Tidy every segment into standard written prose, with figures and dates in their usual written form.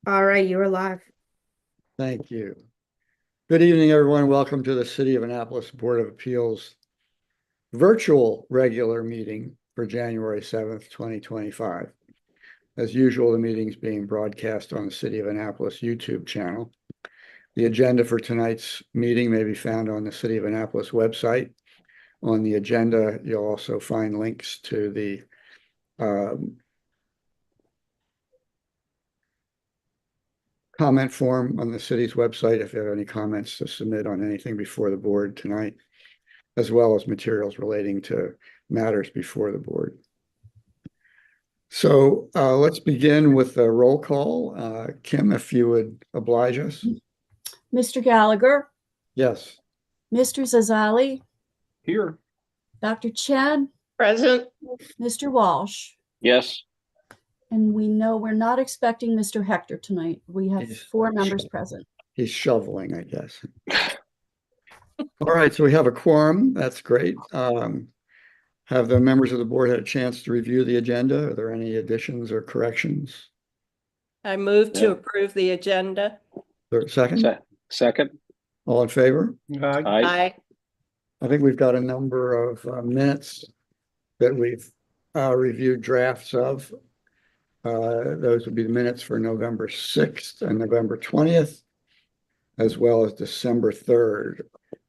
All right, you're live. Thank you. Good evening, everyone. Welcome to the City of Annapolis Board of Appeals virtual regular meeting for January 7th, 2025. As usual, the meeting is being broadcast on the City of Annapolis YouTube channel. The agenda for tonight's meeting may be found on the City of Annapolis website. On the agenda, you'll also find links to the comment form on the city's website if you have any comments to submit on anything before the board tonight, as well as materials relating to matters before the board. So let's begin with the roll call. Kim, if you would oblige us. Mr. Gallagher, Yes. Mr. Zazali, Here. Dr. Chad, Present. Mr. Walsh. Yes. And we know we're not expecting Mr. Hector tonight. We have Yes. 4 members present. He's shoveling, I guess. All right, so we have a quorum. That's great. Have the members of the board had a chance to review the agenda? Are there any additions or corrections? I move to Yeah. approve the agenda. Second? Second. All in favor? Aye. Aye. I think we've got a number of minutes that we've reviewed drafts of. Those would be the minutes for November 6th and November 20th, as well as December 3rd.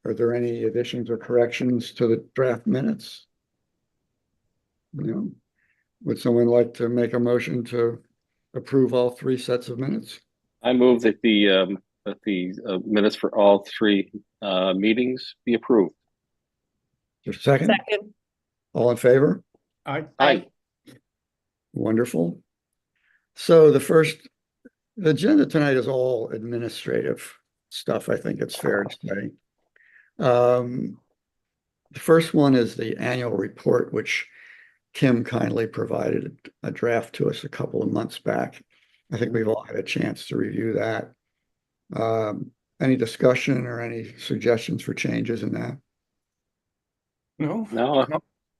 Are there any additions or corrections to the draft minutes? No. Would someone like to make a motion to approve all 3 sets of minutes? I move that the minutes for all 3 meetings be approved. Is there a second? Second. All in favor? Aye. Aye. Wonderful. So the agenda tonight is all administrative stuff, I think it's fair to say. The first one is the annual report, which Kim kindly provided a draft to us a couple of months back. I think we've all had a chance to review that. Any discussion or any suggestions for changes in that? No,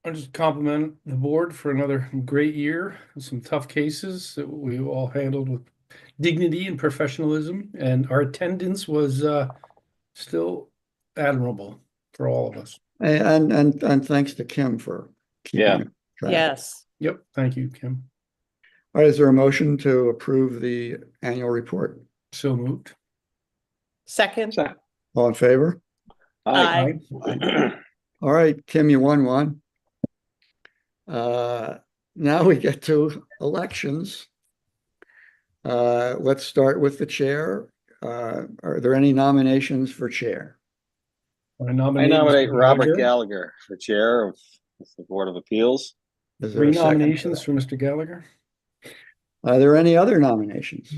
I just compliment the board for another great year. Some tough cases that we all handled with dignity and professionalism, and our attendance was still admirable for all of us. And thanks to Kim for keeping track. Yes. Yep. Thank you, Kim. All right, is there a motion to approve the annual report? So moved. Second. All in favor? Aye. All right, Kim, you won one. Now we get to elections. Let's start with the chair. Are there any nominations for chair? I I nominate nominate Mr. Robert Gallagher. Gallagher for chair of the Board of Appeals. Is there 3 a second? nominations for Mr. Gallagher. Are there any other nominations?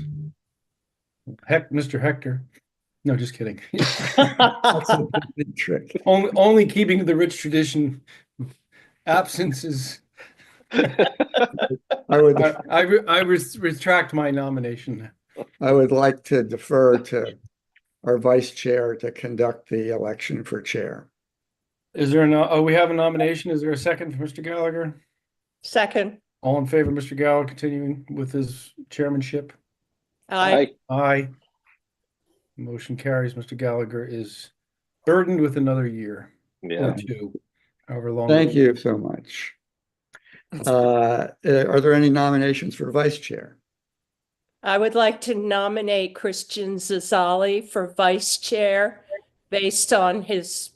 Mr. Hector. No, just kidding. That's a big trick. only keeping the rich tradition. Absence is. I would retract my nomination. I would like to defer to our vice chair to conduct the election for chair. Is there we have a nomination. Is there a second for Mr. Gallagher? Second. All in favor, Mr. Gallagher continuing with his chairmanship? Aye. Aye. Motion carries. Mr. Gallagher is burdened with another year Yeah. or 2, however long. Thank you so much. Are there any nominations for vice chair? I would like to nominate Christian Zazali for vice chair based on his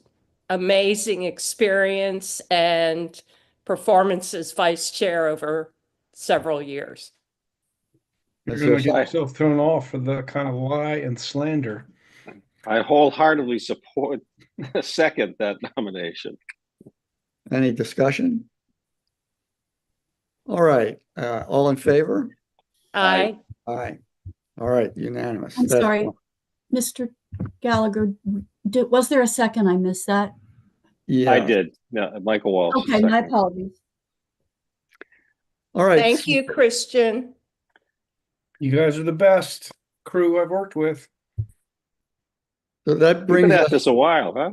amazing experience and performance as vice chair over several years. You're Is going there to get yourself thrown off for the kind of lie and slander. I wholeheartedly support second that nomination. any discussion? All right, all in favor? Aye. Aye. All right, unanimous. I'm That's sorry. one. Mr. Gallagher, was there a second? I missed that. Yeah. I did. Yeah, Michael Walsh. Okay, my second. apologies. All right. Thank you, Christian. You guys are the best crew I've worked with. So that We've brings been at us, this a while, huh?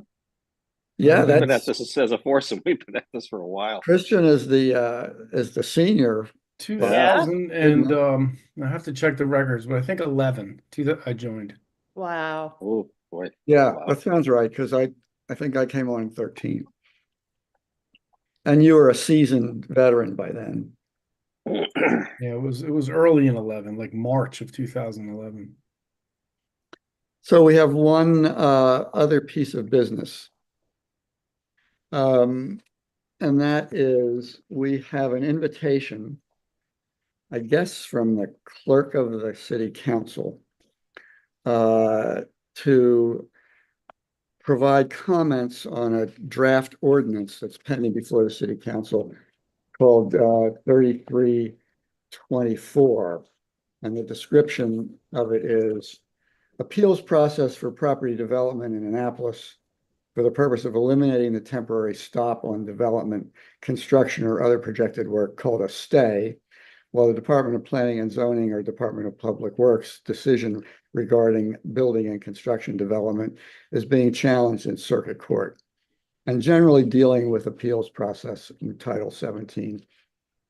yeah, We've been at that's this as a foursome. We've been at this for a while. Christian is the senior 2000 and I have to check the records, but I think 11. I joined. Wow. Oh, boy. Yeah, Wow. that sounds right, because I think I came on in 13. And you were a seasoned veteran by then. Yeah, it was early in 11, like March of 2011. So we have one other piece of business. And that is we have an invitation, I guess, from the clerk of the city council to provide comments on a draft ordinance that's pending before the city council called 3324. And the description of it is appeals process for property development in Annapolis for the purpose of eliminating the temporary stop on development, construction, or other projected work called a stay, while the Department of Planning and Zoning or Department of Public Works decision regarding building and construction development is being challenged in circuit court, and generally dealing with appeals process in Title 17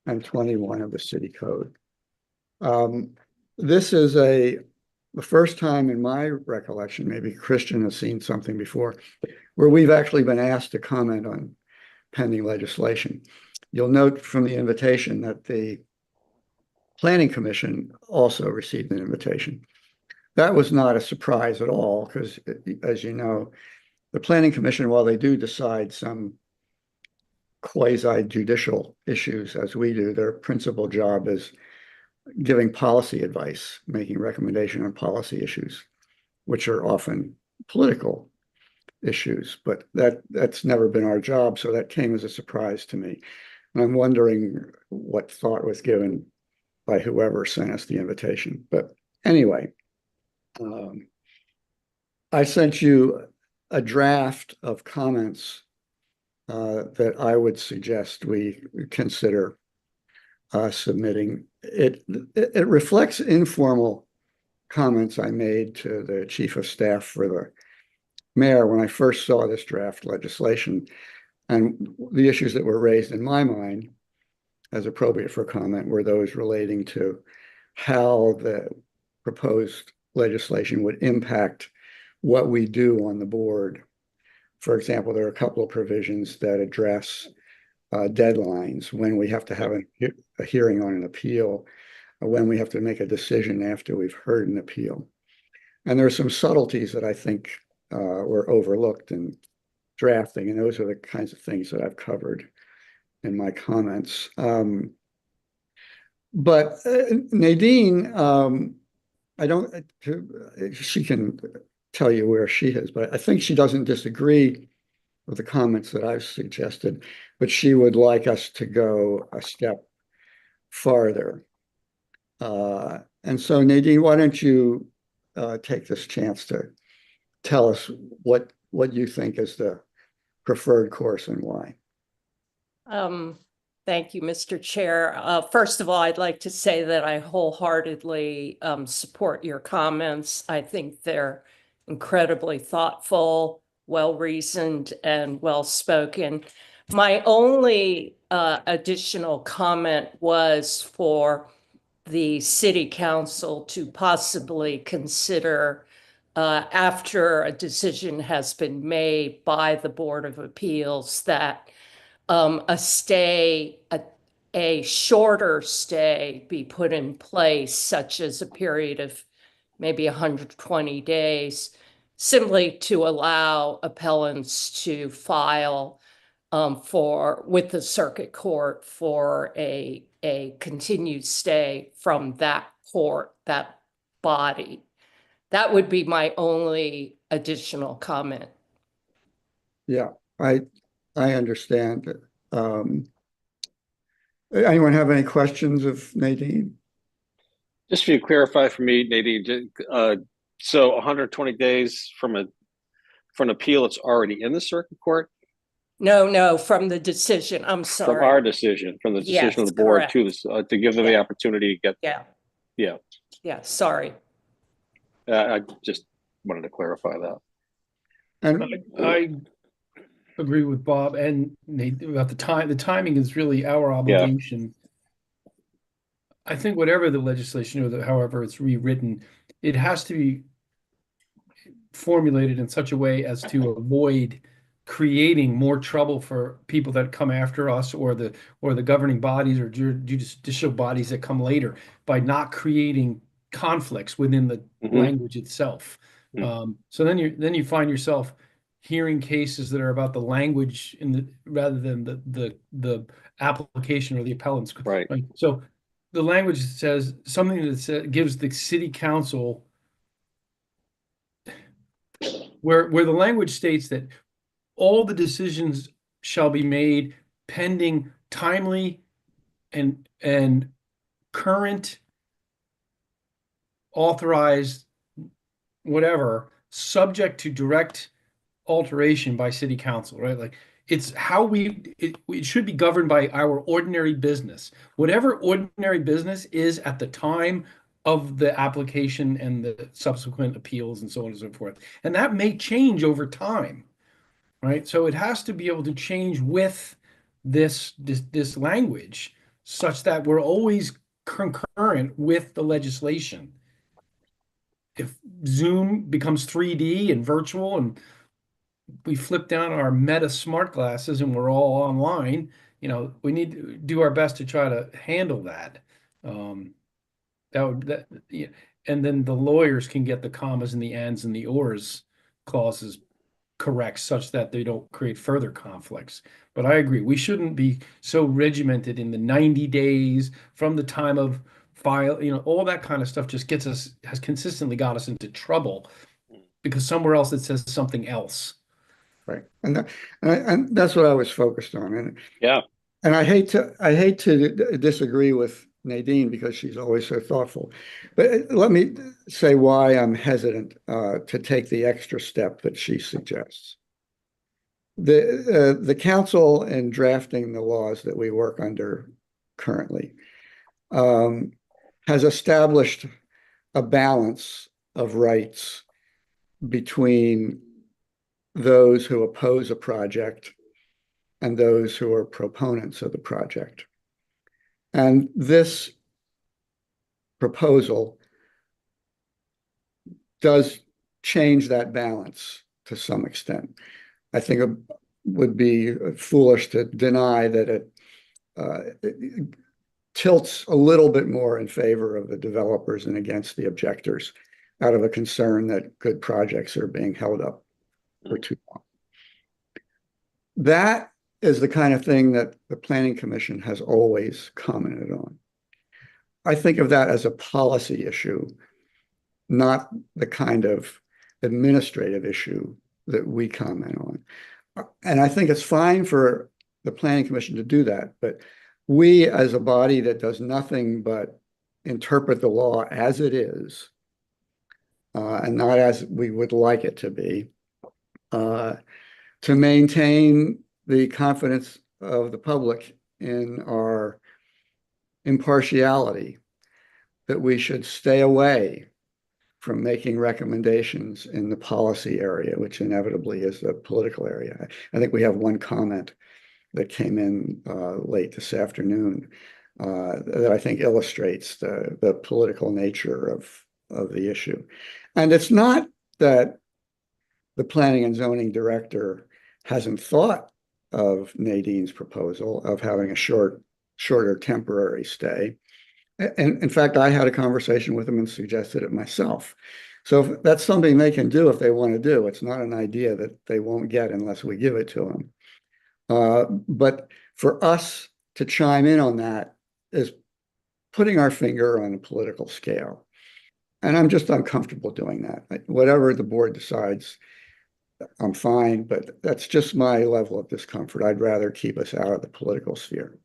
and 21 of the city code. This is the first time in my recollection, maybe Christian has seen something before, where we've actually been asked to comment on pending legislation. You'll note from the invitation that the Planning Commission also received an invitation. That was not a surprise at all, because as you know, the Planning Commission, while they do decide some quasi-judicial issues as we do, their principal job is giving policy advice, making recommendation on policy issues, which are often political issues, but that's never been our job. So that came as a surprise to me. And I'm wondering what thought was given by whoever sent us the invitation. But anyway, I sent you a draft of comments that I would suggest we consider submitting. It reflects informal comments I made to the chief of staff for the mayor when I first saw this draft legislation, and the issues that were raised in my mind as appropriate for comment were those relating to how the proposed legislation would impact what we do on the board. For example, there are a couple of provisions that address deadlines, when we have to have a hearing on an appeal, when we have to make a decision after we've heard an appeal. And there are some subtleties that I think were overlooked in drafting, and those are the kinds of things that I've covered in my comments. But Nadine, she can tell you where she is, but I think she doesn't disagree with the comments that I've suggested, but she would like us to go a step farther. And so Nadine, why don't you take this chance to tell us what you think is the preferred course and why? Thank you, Mr. Chair. First of all, I'd like to say that I wholeheartedly support your comments. I think they're incredibly thoughtful, well-reasoned, and well-spoken. My only additional comment was for the city council to possibly consider, after a decision has been made by the Board of Appeals, that a shorter stay be put in place, such as a period of maybe 120 days, simply to allow appellants to file with the circuit court for a continued stay from that court, that body. That would be my only additional comment. Yeah, I understand. Anyone have any questions of Nadine? Just for you to clarify for me, Nadine, so 120 days from an appeal, it's already in the circuit court? No, from the decision. I'm sorry. From our decision, from the decision of the board correct. to this, to give them the opportunity to get. Yeah, sorry. I just wanted to clarify that. And I agree with Bob and Nate about the time. The timing is really our obligation. I think whatever the legislation or however it's rewritten, it has to be formulated in such a way as to avoid creating more trouble for people that come after us or the governing bodies or judicial bodies that come later by not creating conflicts within the Mhm. language itself. Mm. So then you find yourself hearing cases that are about the language rather than the application or the appellants. Right. So the language says something that gives the city council where the language states that all the decisions shall be made pending timely and current authorized whatever, subject to direct alteration by city council, right? Like it's how it should be governed by our ordinary business. Whatever ordinary business is at the time of the application and the subsequent appeals and so on and so forth. And that may change over time, right? So it has to be able to change with this language such that we're always concurrent with the legislation. If Zoom becomes 3D and virtual and we flip down our Meta smart glasses and we're all online, we need to do our best to try to handle that. Yeah. And then the lawyers can get the commas and the ands and the ors clauses correct such that they don't create further conflicts. But I agree, we shouldn't be so regimented in the 90 days from the time of file, all that kind of stuff just has consistently got us into trouble because somewhere else it says something else. Right. And that's what I was focused on. Yeah. And I hate to disagree with Nadine because she's always so thoughtful. But let me say why I'm hesitant to take the extra step that she suggests. The council in drafting the laws that we work under currently has established a balance of rights between those who oppose a project and those who are proponents of the project. And this proposal does change that balance to some extent. I think it would be foolish to deny that it tilts a little bit more in favor of the developers and against the objectors out of a concern that good projects are being held up for too long. That is the kind of thing that the Planning Commission has always commented on. I think of that as a policy issue, not the kind of administrative issue that we comment on. And I think it's fine for the Planning Commission to do that, but we as a body that does nothing but interpret the law as it is, and not as we would like it to be, to maintain the confidence of the public in our impartiality, that we should stay away from making recommendations in the policy area, which inevitably is the political area. I think we have one comment that came in late this afternoon that I think illustrates the political nature of the issue. And it's not that the planning and zoning director hasn't thought of Nadine's proposal of having a shorter temporary stay. And in fact, I had a conversation with him and suggested it myself. So if that's something they can do if they want to do. It's not an idea that they won't get unless we give it to them. But for us to chime in on that is putting our finger on a political scale. And I'm just uncomfortable doing that. Whatever the board decides, I'm fine, but that's just my level of discomfort. I'd rather keep us out of the political sphere.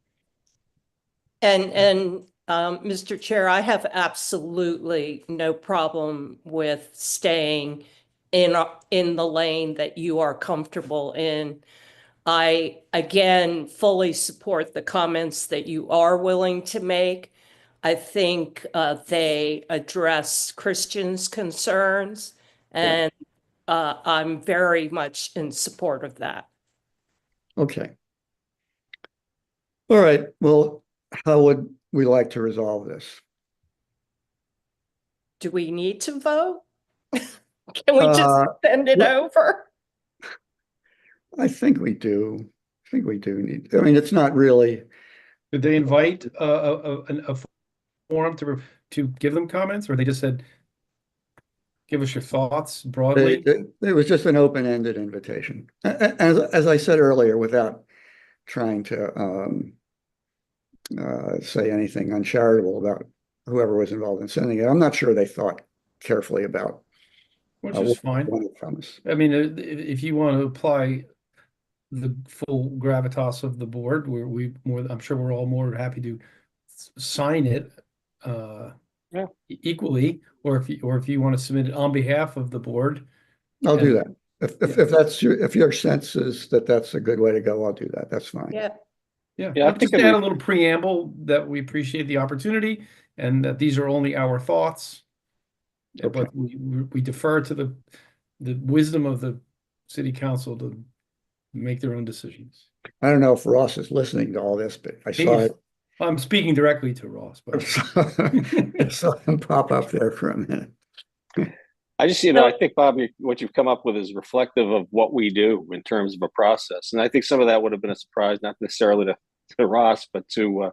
And Mr. Chair, I have absolutely no problem with staying in the lane that you are comfortable in. I, again, fully support the comments that you are willing to make. I think they address Christians' concerns, and I'm very much in support of that. Okay. All right. Well, how would we like to resolve this? Do we need to vote? Can we just Uh, send it well- over? I think we do. I think we do need, I mean, it's not really, Did they invite a forum to give them comments, or they just said, give us your thoughts broadly? it was just an open-ended invitation. As I said earlier, without trying to say anything uncharitable about whoever was involved in sending it, I'm not sure they thought carefully about Which what is they fine. wanted from us. I mean, if you want to apply the full gravitas of the board, I'm sure we're all more happy to sign it Yeah. equally, or if you want to submit it on behalf of the board. I'll do And- that. If that's if your sense is that that's a good way to go, I'll do that. That's fine. Yeah, Yeah, Yeah, I just think add a we- little preamble that we appreciate the opportunity and that these are only our thoughts. Okay. But we defer to the wisdom of the city council to make their own decisions. I don't know if Ross is listening to all this, but I saw it. I'm speaking directly to Ross, but I saw him pop up there for a minute. I just, I think, Bob, what you've come up with is reflective of what we do in terms of a process. And I think some of that would have been a surprise, not necessarily to Ross, but to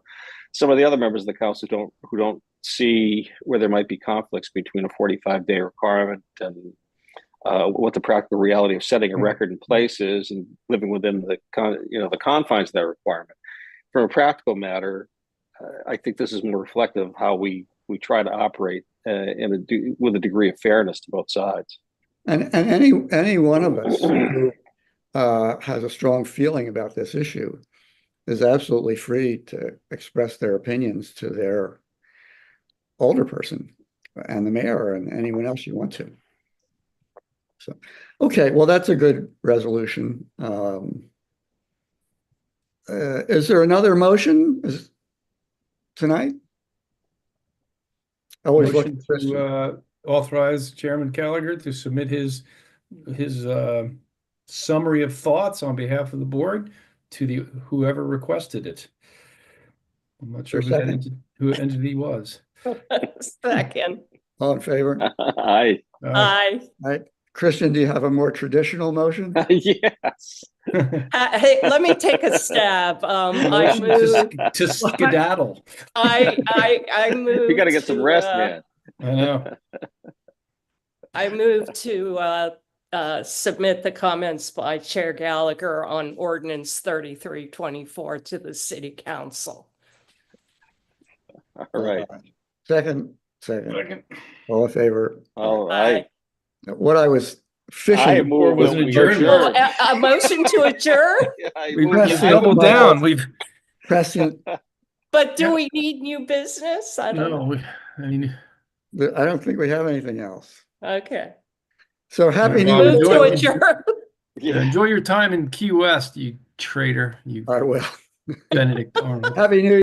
some of the other members of the council who don't see where there might be conflicts between a 45-day requirement and what the practical reality of setting a record in place is and living within the confines of that requirement. From a practical matter, I think this is more reflective of how we try to operate with a degree of fairness to both sides. And any one of us who has a strong feeling about this issue is absolutely free to express their opinions to their older person and the mayor and anyone else you want to. So, okay, well, that's a good resolution. Is there another motion tonight? Always look motion at Christian. to authorize Chairman Gallagher to submit his summary of thoughts on behalf of the board to whoever requested it. I'm not sure For a second. who entity was. second. All in favor? Aye. Aye. All right. Christian, do you have a more traditional motion? Yes. Hey, let me take a stab. I Motion move, to skedaddle. I move. You got to get some rest, man. I know. I move to submit the comments by Chair Gallagher on ordinance 3324 to the city council. All right. Second. All in favor? All right. What I was I fishing for move was that an we adjournment. Well, adjourn. a motion to adjourn, I We move pressed We've that- it. doubled down. We've prescient. but do we need new business? I don't know. I mean, I don't think we have anything else. Okay. So happy Well, New Move Year. to enjoy- adjourn. Yeah. enjoy your time in Key West, you traitor, you I will. Benedict Arnold. Happy New Year.